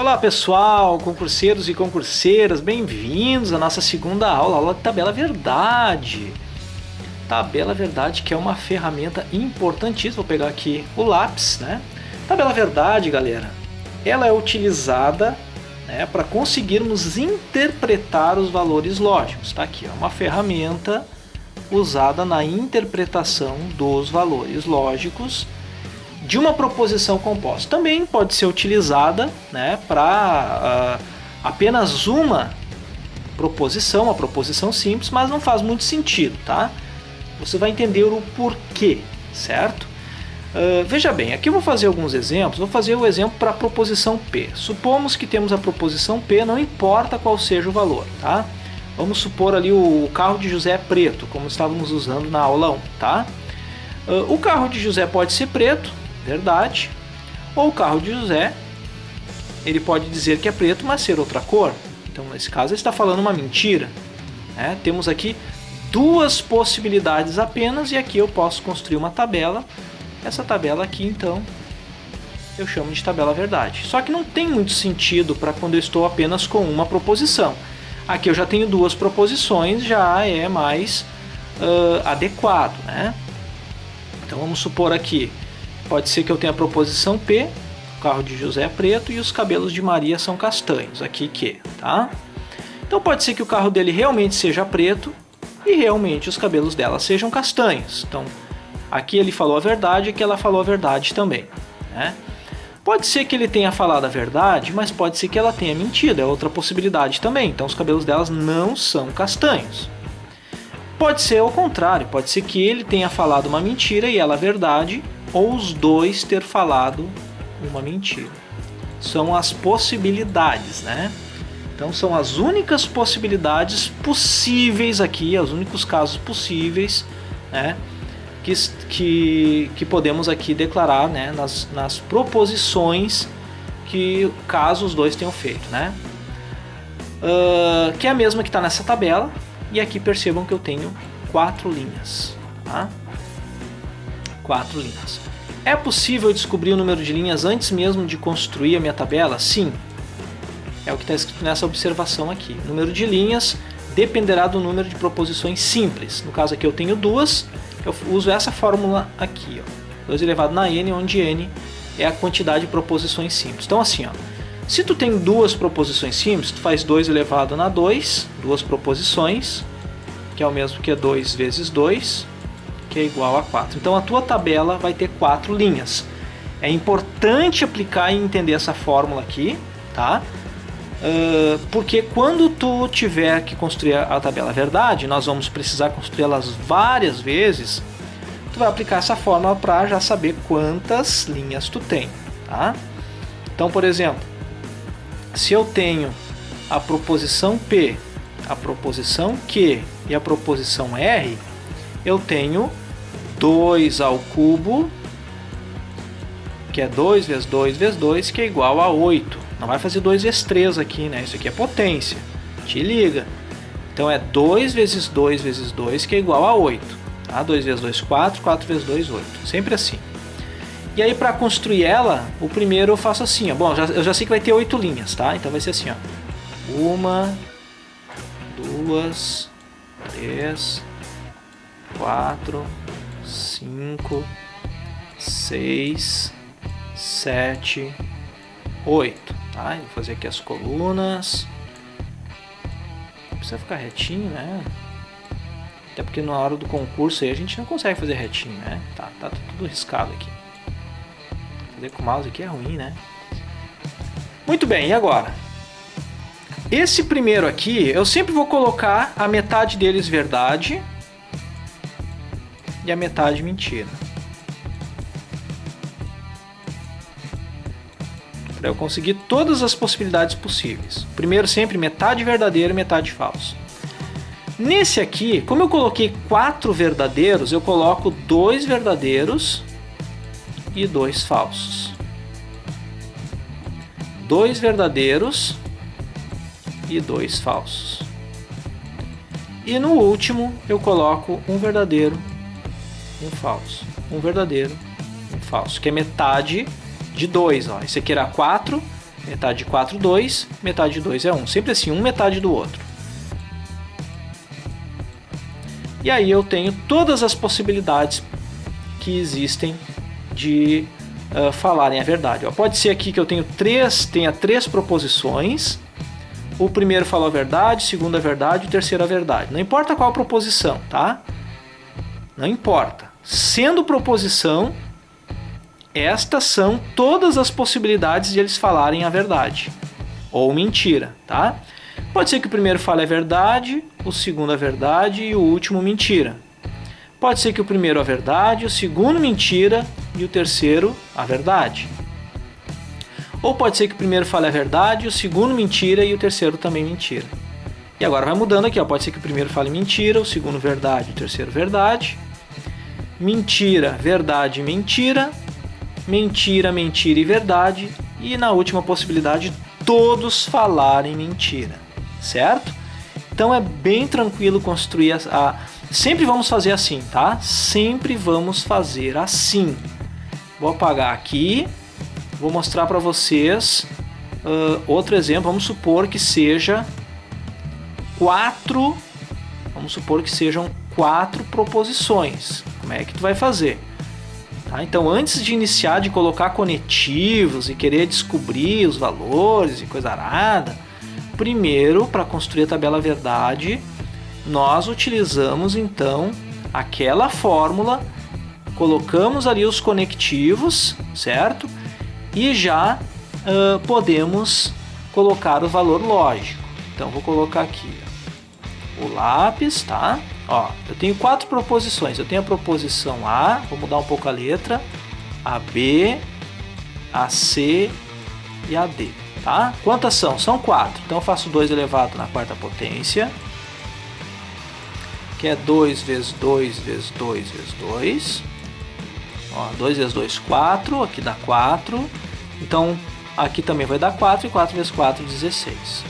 Olá pessoal, concurseiros e concurseiras, bem-vindos à nossa segunda aula de Tabela Verdade. Tabela Verdade, que é uma ferramenta importantíssima. Vou pegar aqui o lápis, né? Tabela Verdade, galera, ela é utilizada, né, para conseguirmos interpretar os valores lógicos. Tá aqui, ó, uma ferramenta usada na interpretação dos valores lógicos de uma proposição composta. Também pode ser utilizada, né, para apenas uma proposição simples, mas não faz muito sentido, tá? Você vai entender o porquê, certo? Veja bem, aqui eu vou fazer alguns exemplos. Vou fazer o exemplo para a proposição P. Supomos que temos a proposição P, não importa qual seja o valor, tá? Vamos supor ali o carro de José é preto, como estávamos usando na aula 1, tá? O carro de José pode ser preto, verdade, ou o carro de José, ele pode dizer que é preto, mas ser outra cor. Então, nesse caso, ele está falando uma mentira, né? Temos aqui duas possibilidades apenas, e aqui eu posso construir uma tabela. Essa tabela aqui, então, eu chamo de tabela verdade. Só que não tem muito sentido para quando eu estou apenas com uma proposição. Aqui eu já tenho duas proposições, já é mais adequado, né? Então, vamos supor aqui, pode ser que eu tenha a proposição P, o carro de José é preto e os cabelos de Maria são castanhos, aqui que, tá? Então pode ser que o carro dele realmente seja preto e realmente os cabelos dela sejam castanhos. Então aqui ele falou a verdade e aqui ela falou a verdade também, né? Pode ser que ele tenha falado a verdade, mas pode ser que ela tenha mentido, é outra possibilidade também. Então os cabelos delas não são castanhos. Pode ser ao contrário, pode ser que ele tenha falado uma mentira e ela a verdade, ou os dois ter falado uma mentira. São as possibilidades, né? Então são as únicas possibilidades possíveis aqui, os únicos casos possíveis, né, que podemos aqui declarar, né, nas proposições que caso os dois tenham feito, né? Que é a mesma que está nessa tabela, e aqui percebam que eu tenho 4 linhas, tá? 4 linhas. É possível descobrir o número de linhas antes mesmo de construir a minha tabela? Sim. É o que está escrito nessa observação aqui. O número de linhas dependerá do número de proposições simples. No caso aqui eu tenho 2, eu uso essa fórmula aqui, ó, 2 elevado na n, onde n é a quantidade de proposições simples. Então assim, ó, se tu tem 2 proposições simples, tu faz 2 elevado na 2, 2 proposições, que é o mesmo que 2 vezes 2, que é igual a 4. Então a tua tabela vai ter 4 linhas. É importante aplicar e entender essa fórmula aqui, tá? Porque quando tu tiver que construir a tabela verdade, nós vamos precisar construí-las várias vezes. Tu vai aplicar essa fórmula para já saber quantas linhas tu tem, tá? Então, por exemplo, se eu tenho a proposição P, a proposição Q e a proposição R, eu tenho 2 ao cubo, que é 2 vezes 2 vezes 2, que é igual a 8. Não vai fazer 2 vezes 3 aqui, né? Isso aqui é potência. Te liga. Então é 2 vezes 2 vezes 2, que é igual a 8. Tá? 2 vezes 2, 4. 4 vezes 2, 8. Sempre assim. E aí, para construir ela, o primeiro eu faço assim, ó. Bom, eu já sei que vai ter 8 linhas, tá? Então vai ser assim, ó. 1, 2, 3, 4, 5, 6, 7, 8. Tá? Eu vou fazer aqui as colunas. Não precisa ficar retinho, né? Até porque na hora do concurso aí a gente não consegue fazer retinho, né? Tá tudo riscado aqui. Fazer com o mouse aqui é ruim, né? Muito bem, e agora? Esse primeiro aqui, eu sempre vou colocar a metade deles verdade e a metade mentira. Para eu conseguir todas as possibilidades possíveis. Primeiro sempre metade verdadeiro e metade falso. Nesse aqui, como eu coloquei 4 verdadeiros, eu coloco 2 verdadeiros e 2 falsos. 2 verdadeiros e 2 falsos. E no último eu coloco um verdadeiro e um falso. Um verdadeiro e um falso, que é metade de 2, ó. Esse aqui era 4, Metade de 4, 2. Metade de 2 é 1. Sempre assim, um metade do outro. E aí eu tenho todas as possibilidades que existem de falarem a verdade. Ó, pode ser aqui que eu tenha três proposições. O primeiro falou a verdade, o segundo a verdade, o terceiro a verdade. Não importa qual proposição, tá? Não importa. Sendo proposição, estas são todas as possibilidades de eles falarem a verdade ou mentira, tá? Pode ser que o primeiro fale a verdade, o segundo a verdade e o último mentira. Pode ser que o primeiro a verdade, o segundo mentira e o terceiro a verdade. Ou pode ser que o primeiro fale a verdade, o segundo mentira e o terceiro também mentira. E agora vai mudando aqui, ó. Pode ser que o primeiro fale mentira, o segundo verdade, o terceiro verdade. Mentira, verdade, mentira. Mentira, mentira e verdade. E na última possibilidade, todos falarem mentira. Certo? Então é bem tranquilo construir sempre vamos fazer assim, tá? Sempre vamos fazer assim. Vou apagar aqui. Vou mostrar para vocês outro exemplo. Vamos supor que seja 4. Vamos supor que sejam 4 proposições. Como é que tu vai fazer? Tá? Então, antes de iniciar, de colocar conetivos e querer descobrir os valores e coisa arada, primeiro, para construir a tabela verdade, nós utilizamos então aquela fórmula, colocamos ali os conectivos, certo? E já podemos colocar o valor lógico. Então, vou colocar aqui o lápis, tá? Ó, eu tenho 4 proposições. Eu tenho a proposição A, vou mudar um pouco a letra, a B, a C e a D, tá? Quantas são? São 4. Então eu faço 2 elevado na quarta potência, que é 2 vezes 2 vezes 2 vezes 2. Ó, 2 vezes 2, 4. Aqui dá 4. Então aqui também vai dar 4. E 4 vezes 4, 16.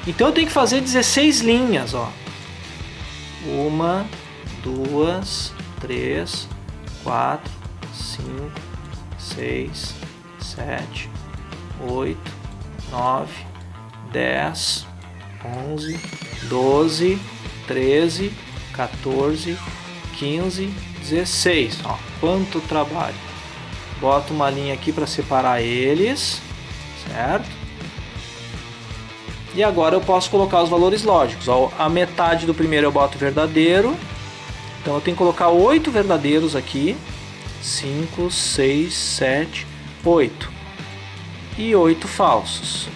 Então eu tenho que fazer 16 linhas, ó. 1, 2, 3, 4, 5, 6, 7, 8, 9, 10, 11, 12, 13, 14, 15, 16. Ó, quanto trabalho. Boto uma linha aqui para separar eles, certo? E agora eu posso colocar os valores lógicos. Ó, a metade do primeiro eu boto verdadeiro. Então eu tenho que colocar 8 verdadeiros aqui. 5, 6, 7, 8. E 8 falsos.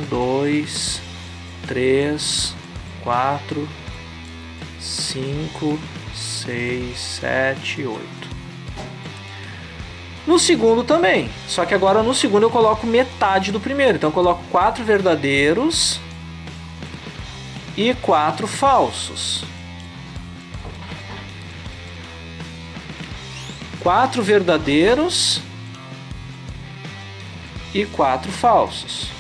1, 2, 3, 4, 5, 6, 7, 8. No segundo também, só que agora no segundo eu coloco metade do primeiro. Então eu coloco 4 verdadeiros e 4 falsos. 4 verdadeiros e 4 falsos.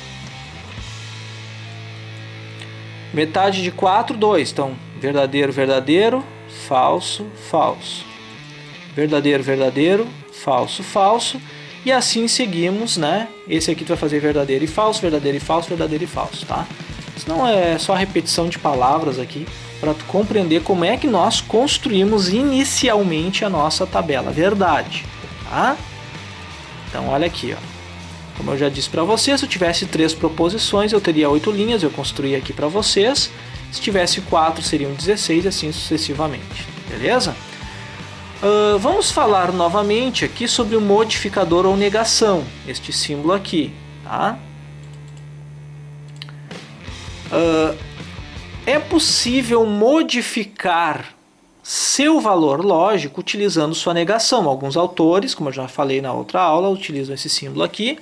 Metade de 4, 2. Então, verdadeiro, verdadeiro, falso, falso. Verdadeiro, verdadeiro, falso, falso. E assim seguimos, né? Esse aqui tu vai fazer verdadeiro e falso, verdadeiro e falso, verdadeiro e falso, tá? Senão é só repetição de palavras aqui para tu compreender como é que nós construímos inicialmente a nossa tabela verdade, tá? Então olha aqui, ó. Como eu já disse para vocês, se eu tivesse 3 proposições, eu teria 8 linhas, eu construí aqui para vocês. Se tivesse 4, seriam 16 e assim sucessivamente, beleza? Vamos falar novamente aqui sobre o modificador ou negação, este símbolo aqui, tá? É possível modificar seu valor lógico utilizando sua negação. Alguns autores, como eu já falei na outra aula, utilizam esse símbolo aqui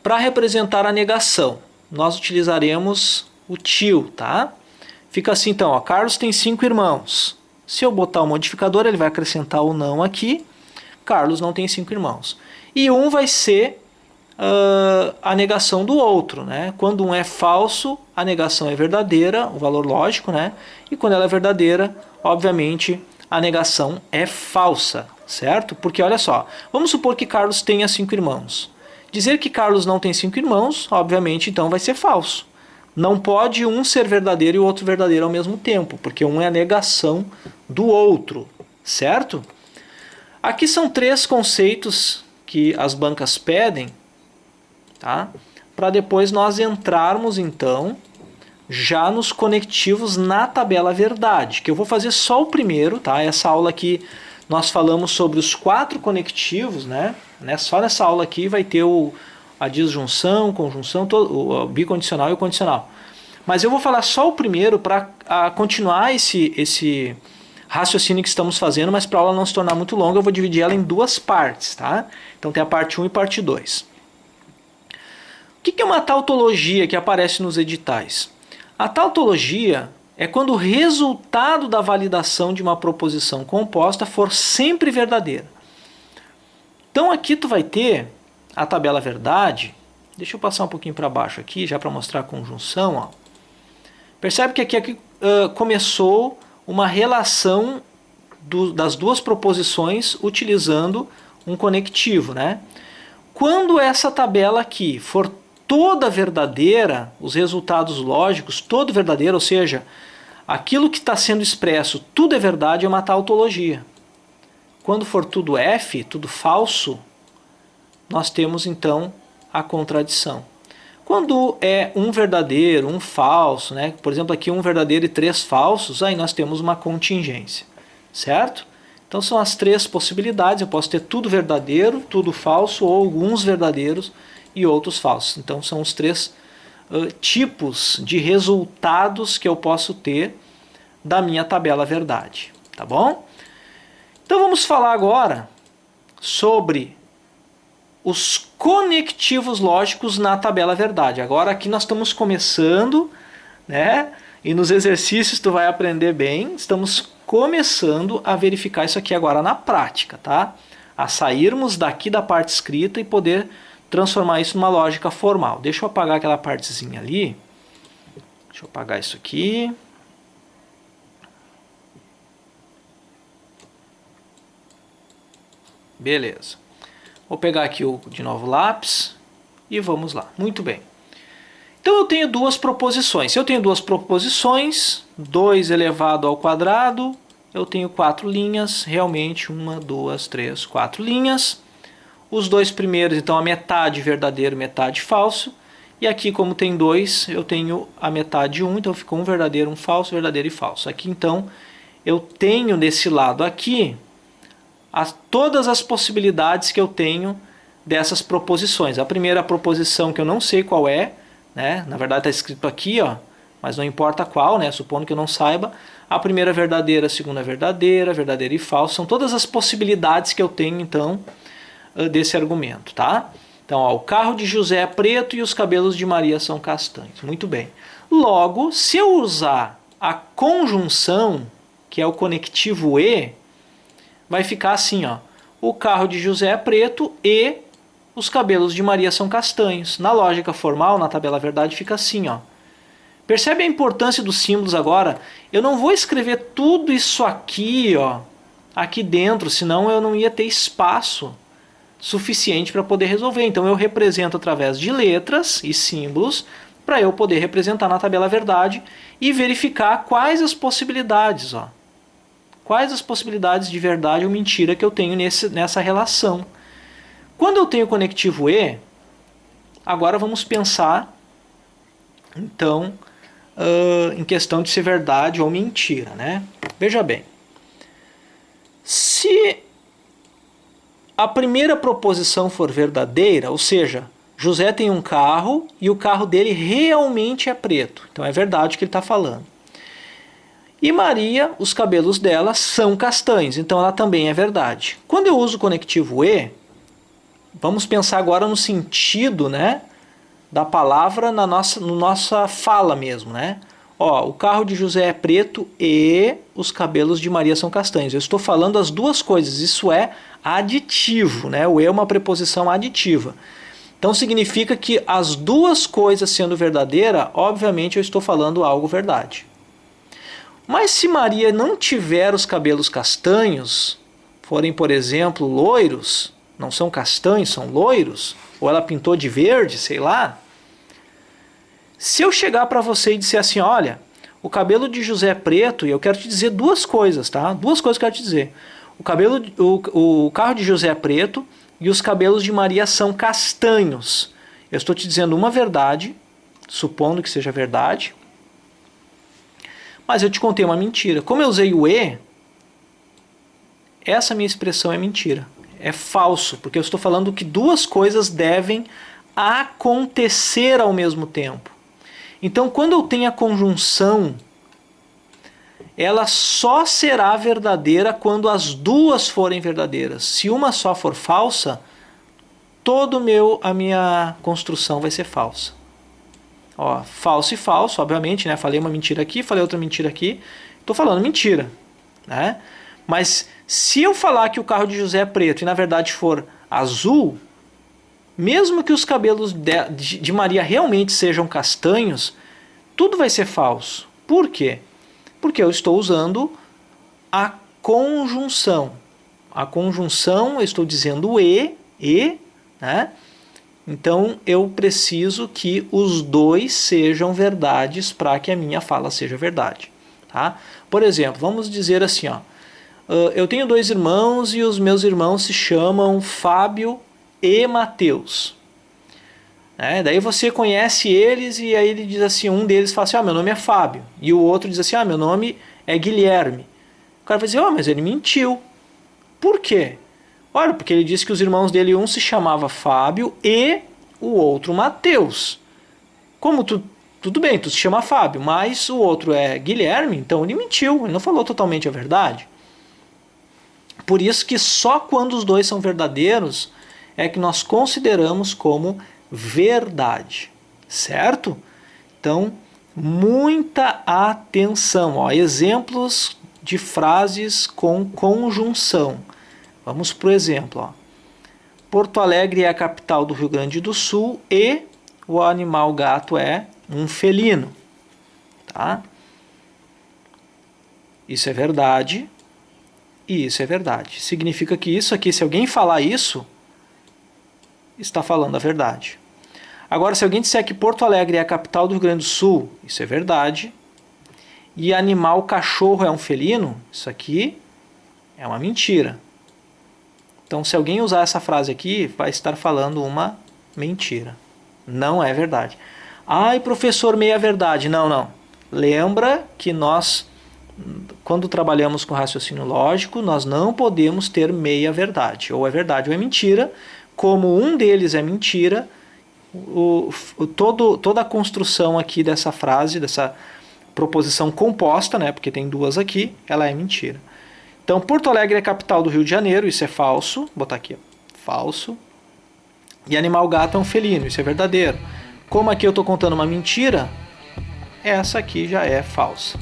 para representar a negação. Nós utilizaremos o tio, tá? Fica assim então, ó, Carlos tem 5 irmãos. Se eu botar o modificador, ele vai acrescentar o não aqui. Carlos não tem 5 irmãos. E um vai ser a negação do outro, né? Quando um é falso, a negação é verdadeira, o valor lógico, né? E quando ela é verdadeira, obviamente, a negação é falsa, certo? Porque olha só, vamos supor que Carlos tenha 5 irmãos. Dizer que Carlos não tem 5 irmãos, obviamente, então vai ser falso. Não pode um ser verdadeiro e o outro verdadeiro ao mesmo tempo, porque um é a negação do outro, certo? Aqui são 3 conceitos que as bancas pedem, tá? Para depois nós entrarmos, então, já nos conectivos na tabela verdade, que eu vou fazer só o primeiro, tá? Essa aula aqui nós falamos sobre os 4 conectivos, né? Só nessa aula aqui vai ter a disjunção, conjunção, o bicondicional e o condicional. Mas eu vou falar só o primeiro para continuar esse raciocínio que estamos fazendo, mas para a aula não se tornar muito longa, eu vou dividir ela em 2 partes, tá? Então tem a parte 1 e parte 2. O que é uma tautologia que aparece nos editais? A tautologia é quando o resultado da validação de uma proposição composta for sempre verdadeira. Então aqui tu vai ter a tabela verdade. Deixa eu passar um pouquinho para baixo aqui, já para mostrar a conjunção. Ó. Percebe que aqui começou uma relação das 2 proposições utilizando um conectivo, né? Quando essa tabela aqui for toda verdadeira, os resultados lógicos, todo verdadeiro, ou seja, aquilo que está sendo expresso, tudo é verdade, é uma tautologia. Quando for tudo F, tudo falso, nós temos então a contradição. Quando é um verdadeiro, um falso, né? Por exemplo, aqui um verdadeiro e 3 falsos, aí nós temos uma contingência, certo? Então são as 3 possibilidades, eu posso ter tudo verdadeiro, tudo falso, ou alguns verdadeiros e outros falsos. Então são os 3 tipos de resultados que eu posso ter da minha tabela verdade, tá bom? Então vamos falar agora sobre os conectivos lógicos na tabela verdade. Agora aqui nós estamos começando, né? E nos exercícios tu vai aprender bem. Estamos começando a verificar isso aqui agora na prática, tá? A sairmos daqui da parte escrita e poder transformar isso numa lógica formal. Deixa eu apagar aquela partezinha ali. Deixa eu apagar isso aqui. Beleza. Vou pegar aqui de novo o lápis e vamos lá. Muito bem. Então eu tenho 2 proposições. Se eu tenho 2 proposições, 2 elevado ao quadrado, eu tenho 4 linhas, realmente 1, 2, 3, 4 linhas. Os 2 primeiros, então a metade verdadeiro, metade falso. E aqui como tem 2, eu tenho a metade 1, então ficou um verdadeiro, um falso, verdadeiro e falso. Aqui então eu tenho nesse lado aqui todas as possibilidades que eu tenho dessas proposições. A primeira proposição que eu não sei qual é, né? Na verdade está escrito aqui, ó, mas não importa qual, né? Supondo que eu não saiba. A primeira verdadeira, a segunda verdadeira, verdadeira e falso. São todas as possibilidades que eu tenho, então, desse argumento, tá? Então, ó, o carro de José é preto e os cabelos de Maria são castanhos. Muito bem. Logo, se eu usar a conjunção, que é o conectivo e, vai ficar assim, ó. O carro de José é preto e os cabelos de Maria são castanhos. Na lógica formal, na tabela verdade, fica assim, ó. Percebe a importância dos símbolos agora? Eu não vou escrever tudo isso aqui, ó, aqui dentro, senão eu não ia ter espaço suficiente para poder resolver. Então eu represento através de letras e símbolos para eu poder representar na tabela verdade e verificar quais as possibilidades, ó. Quais as possibilidades de verdade ou mentira que eu tenho nessa relação. Quando eu tenho o conectivo e, agora vamos pensar, então, em questão de ser verdade ou mentira, né? Veja bem, se a primeira proposição for verdadeira, ou seja, José tem um carro e o carro dele realmente é preto, então é verdade o que ele está falando. E Maria, os cabelos dela são castanhos, então ela também é verdade. Quando eu uso o conectivo e, vamos pensar agora no sentido, né, da palavra na nossa fala mesmo, né? Ó, o carro de José é preto e os cabelos de Maria são castanhos. Eu estou falando as 2 coisas, isso é aditivo, né? O e é uma preposição aditiva. Então significa que as 2 coisas sendo verdadeira, obviamente eu estou falando algo verdade. Mas se Maria não tiver os cabelos castanhos, forem, por exemplo, loiros, não são castanhos, são loiros, ou ela pintou de verde, sei lá. Se eu chegar para você e disser assim, olha, o cabelo de José é preto, e eu quero te dizer duas coisas, tá? Duas coisas que eu quero te dizer. O carro de José é preto e os cabelos de Maria são castanhos. Eu estou te dizendo uma verdade, supondo que seja verdade, mas eu te contei uma mentira. Como eu usei o e, essa minha expressão é mentira. É falso, porque eu estou falando que duas coisas devem acontecer ao mesmo tempo. Então, quando eu tenho a conjunção, ela só será verdadeira quando as duas forem verdadeiras. Se uma só for falsa, a minha construção vai ser falsa. Ó, falso e falso, obviamente, né? Falei uma mentira aqui, falei outra mentira aqui. Estou falando mentira, né? Mas se eu falar que o carro de José é preto e na verdade for azul, mesmo que os cabelos de Maria realmente sejam castanhos, tudo vai ser falso. Por quê? Porque eu estou usando a conjunção. A conjunção, eu estou dizendo e, né? Então eu preciso que os dois sejam verdades para que a minha fala seja verdade. Tá? Por exemplo, vamos dizer assim, ó, eu tenho 2 irmãos e os meus irmãos se chamam Fábio e Mateus. Daí você conhece eles e aí ele diz assim, um deles fala assim, meu nome é Fábio. E o outro diz assim, meu nome é Guilherme. O cara vai dizer, mas ele mentiu. Por quê? Olha, porque ele disse que os irmãos dele, um se chamava Fábio e o outro Mateus. Como tudo bem, tu se chama Fábio, mas o outro é Guilherme, então ele mentiu, ele não falou totalmente a verdade. Por isso que só quando os dois são verdadeiros é que nós consideramos como verdade, certo? Então, muita atenção. Ó, exemplos de frases com conjunção. Vamos para o exemplo. Ó. Porto Alegre é a capital do Rio Grande do Sul e o animal gato é um felino. Tá? Isso é verdade e isso é verdade. Significa que isso aqui, se alguém falar isso, está falando a verdade. Agora, se alguém disser que Porto Alegre é a capital do Rio Grande do Sul, isso é verdade. E animal cachorro é um felino, isso aqui é uma mentira. Então, se alguém usar essa frase aqui, vai estar falando uma mentira. Não é verdade. Ai, professor, meia verdade. Não. Lembra que nós, quando trabalhamos com raciocínio lógico, nós não podemos ter meia verdade. Ou é verdade ou é mentira. Como um deles é mentira, toda a construção aqui dessa frase, dessa proposição composta, né, porque tem duas aqui, ela é mentira. Então, Porto Alegre é a capital do Rio de Janeiro, isso é falso. Vou botar aqui, ó, falso. E animal gato é um felino, isso é verdadeiro. Como aqui eu estou contando uma mentira, essa aqui já é falsa.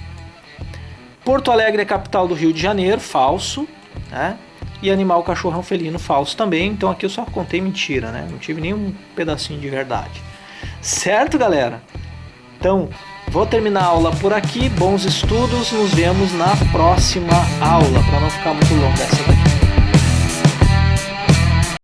Porto Alegre é a capital do Rio de Janeiro, falso, né? E animal cachorro é um felino, falso também. Então aqui eu só contei mentira, né? Não tive nenhum pedacinho de verdade. Certo, galera? Então, vou terminar a aula por aqui. Bons estudos, nos vemos na próxima aula, para não ficar muito longa essa daqui.